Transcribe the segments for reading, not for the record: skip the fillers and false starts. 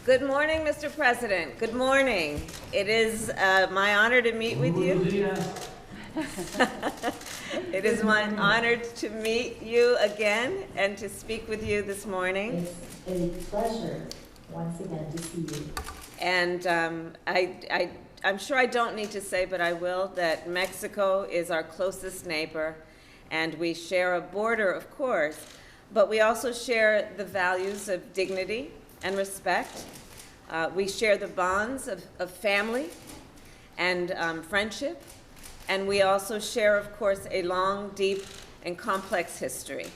Good morning, Mr. President. Good morning. It is my honor to meet with you. It is my honor to meet you again and to speak with you this morning. It's a pleasure once again to see you. And I'm sure I don't need to say, but I will, that Mexico is our closest neighbor, and we share a border, of course, but we also share the values of dignity and respect. We share the bonds of family and friendship, and we also share, of course, a long, deep, and complex history.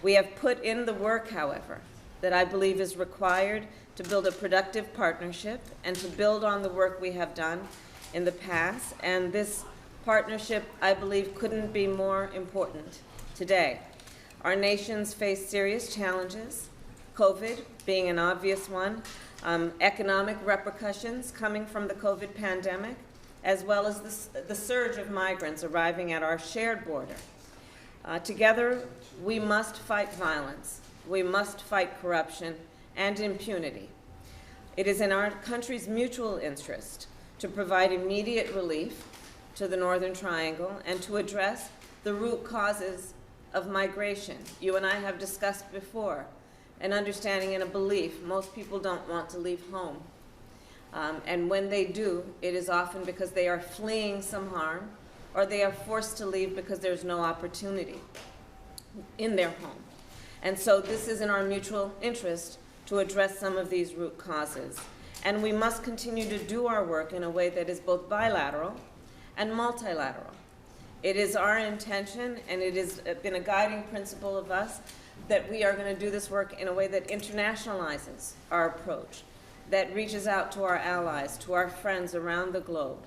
We have put in the work, however, that I believe is required to build a productive partnership and to build on the work we have done in the past. And this partnership, I believe, couldn't be more important today. Our nations face serious challenges, COVID being an obvious one, economic repercussions coming from the COVID pandemic, as well as the surge of migrants arriving at our shared border. Together, we must fight violence. We must fight corruption and impunity. It is in our country's mutual interest to provide immediate relief to the Northern Triangle and to address the root causes of migration. You and I have discussed before an understanding and a belief most people don't want to leave home. And when they do, it is often because they are fleeing some harm or they are forced to leave because there's no opportunity in their home. And so this is in our mutual interest to address some of these root causes. And we must continue to do our work in a way that is both bilateral and multilateral. It is our intention, and it has been a guiding principle of us, that we are going to do this work in a way that internationalizes our approach, that reaches out to our allies, to our friends around the globe,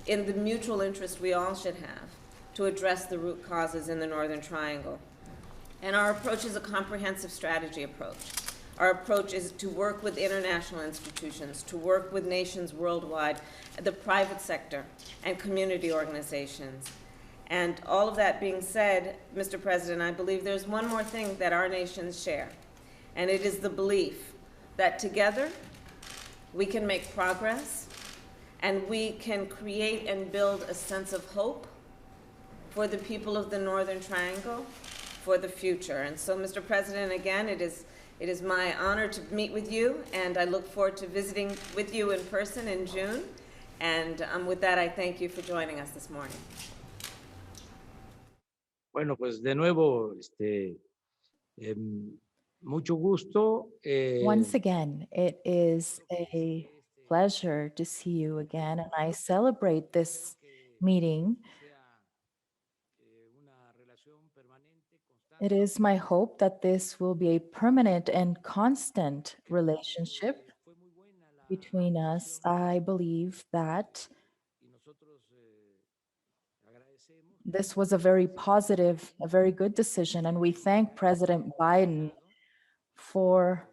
in the mutual interest we all should have to address the root causes in the Northern Triangle. And our approach is a comprehensive strategy approach. Our approach is to work with international institutions, to work with nations worldwide, the private sector, and community organizations. And all of that being said, Mr. President, I believe there's one more thing that our nations share, and it is the belief that together we can make progress and we can create and build a sense of hope for the people of the Northern Triangle for the future. And so, Mr. President, again, it is my honor to meet with you, and I look forward to visiting with you in person in June. And with that, I thank you for joining us this morning. Bueno, pues de nuevo, mucho gusto. Once again, it is a pleasure to see you again, and I celebrate this meeting. It is my hope that this will be a permanent and constant relationship between us. I believe that this was a very positive, a very good decision, and we thank President Biden for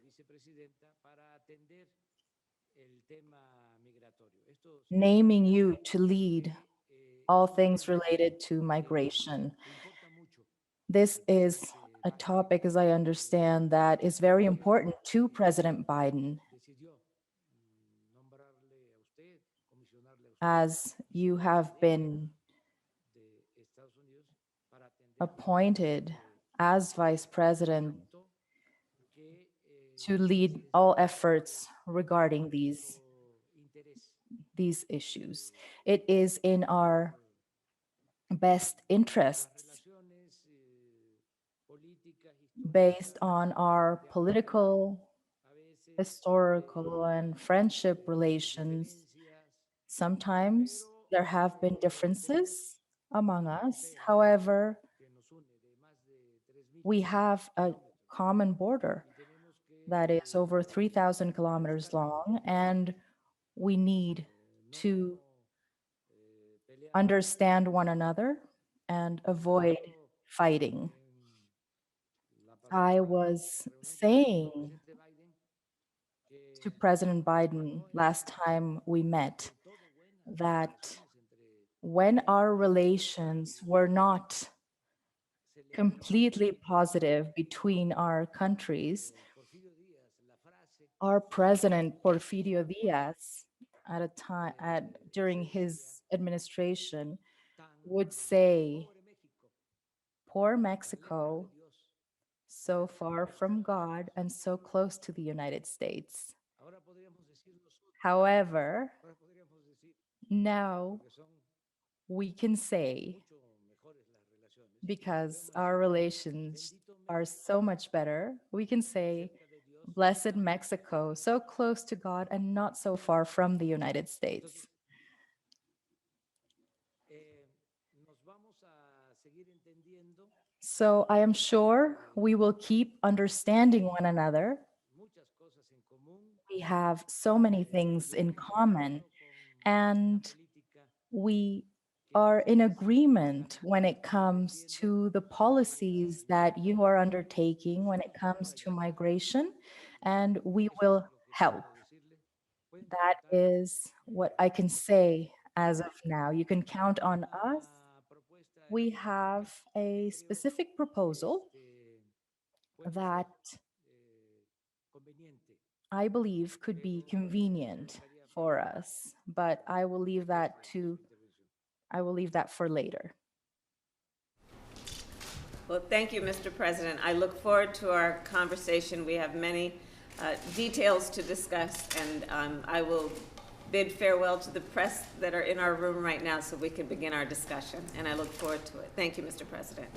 naming you to lead all things related to migration. This is a topic, as I understand, that is very important to President Biden, as you have been appointed as Vice President to lead all efforts regarding these issues. It is in our best interests, based on our political, historical, and friendship relations. Sometimes there have been differences among us. However, we have a common border that is over 3,000 kilometers long, and we need to understand one another and avoid fighting. I was saying to President Biden last time we met that when our relations were not completely positive between our countries, Our president, Porfirio Diaz, at a time during his administration, would say, "Poor Mexico, so far from God and so close to the United States." However, now we can say, because our relations are so much better, we can say, "Blessed Mexico, so close to God and not so far from the United States." So I am sure we will keep understanding one another. We have so many things in common, and we are in agreement when it comes to the policies that you are undertaking when it comes to migration, and we will help. That is what I can say as of now. You can count on us. We have a specific proposal that I believe could be convenient for us, but I will leave that for later. Well, thank you, Mr. President. I look forward to our conversation. We have many details to discuss, and I will bid farewell to the press that are in our room right now so we can begin our discussion, and I look forward to it. Thank you, Mr. President.